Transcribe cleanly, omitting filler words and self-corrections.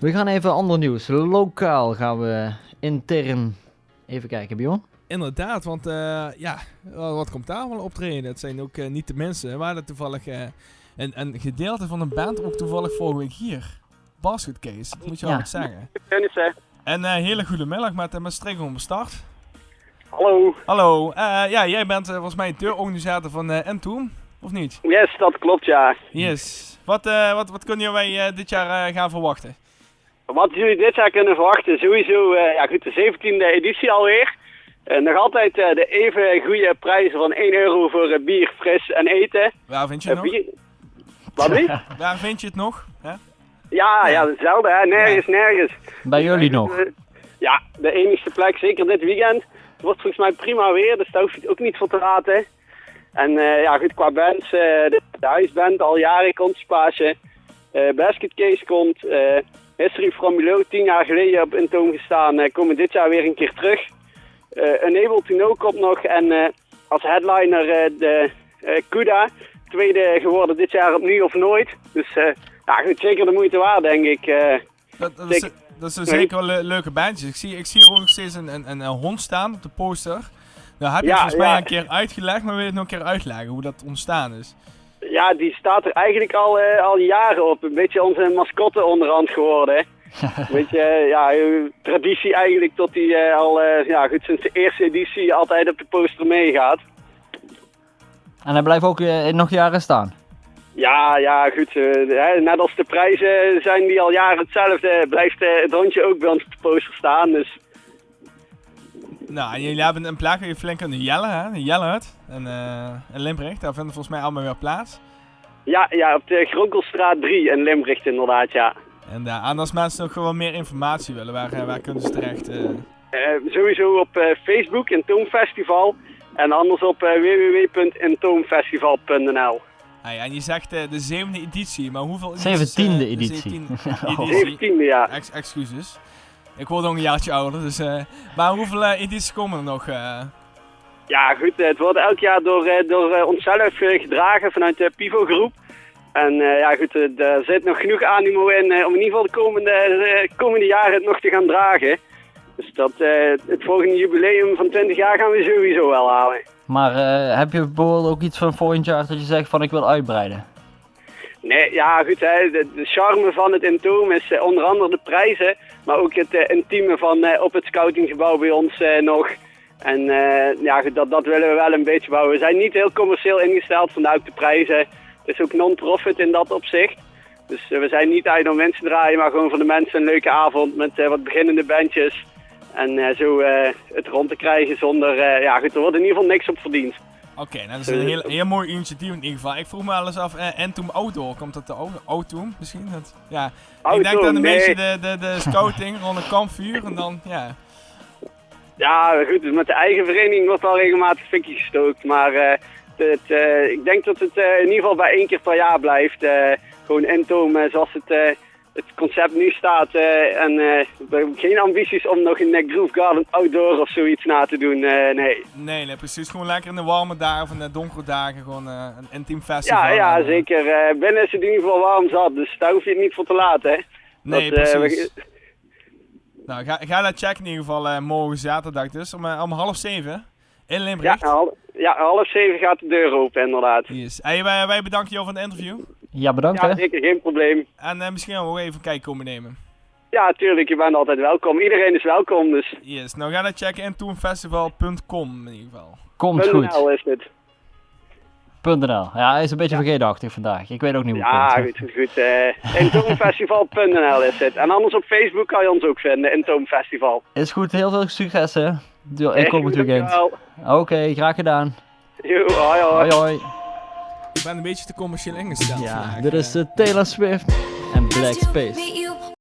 We gaan even ander nieuws. Lokaal gaan we intern even kijken, Bjorn. Inderdaad, want wat komt daar allemaal optreden? Het zijn ook niet de mensen. We hadden toevallig een gedeelte van een band ook toevallig vorige week hier. Basket Case, dat moet je wel wat zeggen. En hele goede middag met Streng om start. Hallo. Hallo, jij bent volgens mij de organisator van Entombed, of niet? Yes, dat klopt, ja. Yes. Wat kunnen wij dit jaar gaan verwachten? Wat jullie dit jaar kunnen verwachten, sowieso de 17e editie alweer. Nog altijd de even goede prijzen van €1 voor bier, fris en eten. Waar vind je het nog? Wat niet? Waar vind je het nog? Hè? Ja, hetzelfde, hè. Nergens. Bij jullie nog? Ja, de enigste plek, zeker dit weekend. Het wordt volgens mij prima weer, dus daar hoef je het ook niet voor te laten. En qua bands, de huisband al jaren komt Spaasje. Basket Case komt. History from Below, 10 jaar geleden op Entombed gestaan, komen dit jaar weer een keer terug. Unable to Know komt nog en als headliner de Kuda, tweede geworden dit jaar opnieuw of nooit. Dus zeker de moeite waard, denk ik. Dat zijn zeker wel leuke bandjes. Ik zie er ook nog steeds een hond staan op de poster. Nou heb je volgens mij een keer uitgelegd, maar wil je het nog een keer uitleggen hoe dat ontstaan is? Ja, die staat er eigenlijk al jaren op. Een beetje onze mascotte onderhand geworden. Een beetje traditie eigenlijk tot die sinds de eerste editie altijd op de poster meegaat. En hij blijft ook nog jaren staan? Ja, goed. Net als de prijzen zijn die al jaren hetzelfde. Blijft het hondje ook bij ons op de poster staan. Dus. Nou, en jullie hebben een plek waar je flink aan de Jelle, hè? De Jelle-hut. En Limburg, daar vinden volgens mij allemaal weer plaats. Ja, op de Gronkelstraat 3 in Limburg inderdaad, ja. En als mensen nog gewoon meer informatie willen, waar kunnen ze terecht? Sowieso op Facebook, Entombed Festival. En anders op www.entombedfestival.nl. En je zegt de 7e editie, maar hoeveel... 17e editie. 17e, ja. Excuses. Ik word nog een jaartje ouder, dus... maar hoeveel edities komen er nog? Ja, goed. Het wordt elk jaar door onszelf gedragen vanuit de Pivo-groep. En er zit nog genoeg animo in om in ieder geval de komende jaren het nog te gaan dragen. Dus het volgende jubileum van 20 jaar gaan we sowieso wel halen. Maar heb je bijvoorbeeld ook iets van volgend jaar dat je zegt van ik wil uitbreiden? Nee, ja goed, de charme van het Entombed is onder andere de prijzen, maar ook het intieme van op het scoutinggebouw bij ons nog. En dat willen we wel een beetje bouwen. We zijn niet heel commercieel ingesteld, vandaar ook de prijzen. Het is ook non-profit in dat opzicht. Dus we zijn niet uit om winst te draaien, maar gewoon voor de mensen een leuke avond met wat beginnende bandjes. En zo het rond te krijgen zonder, er wordt in ieder geval niks op verdiend. Oké, nou, dat is een heel mooi initiatief in ieder geval. Ik vroeg me wel eens af, Entombed Outdoor, komt dat de Outdoor misschien? Ik denk dan een beetje de scouting rond een kampvuur en dan, ja. Ja, goed, dus met de eigen vereniging wordt al regelmatig fikje gestookt, maar ik denk dat het in ieder geval bij 1 keer per jaar blijft. Gewoon Entombed zoals het concept nu staat en we hebben geen ambities om nog een Groove Garden Outdoor of zoiets na te doen, nee. Nee, precies. Gewoon lekker in de warme dagen of in de donkere dagen gewoon een intiem festival. Ja, zeker. Binnen is het in ieder geval warm zat, dus daar hoef je het niet voor te laten, hè. Nee, precies. Nou, ga dat checken in ieder geval morgen zaterdag dus, om 6:30 in Limburg. Ja, 6:30 gaat de deur open inderdaad. Yes. Hey, wij bedanken jou voor het interview. Ja, bedankt hè. Zeker, geen probleem. En misschien gaan we ook even een kijk komen nemen. Ja, tuurlijk, je bent altijd welkom. Iedereen is welkom, dus. Yes, nou ga dat checken in toonfestival.com in ieder geval. Komt goed. .nl is het. .nl. Ja, hij is een beetje vergeetachtig vandaag. Ik weet ook niet hoe het komt. Goed. Entombedfestival.nl is het. En anders op Facebook kan je ons ook vinden, Entombed Festival. Is goed, heel veel succes hè. Ik kom het weekend. Oké, graag gedaan. Jo, hoi. Hoi. Ik ben een beetje te commercieel ingesteld. Ja, dit is Taylor Swift en Black Space.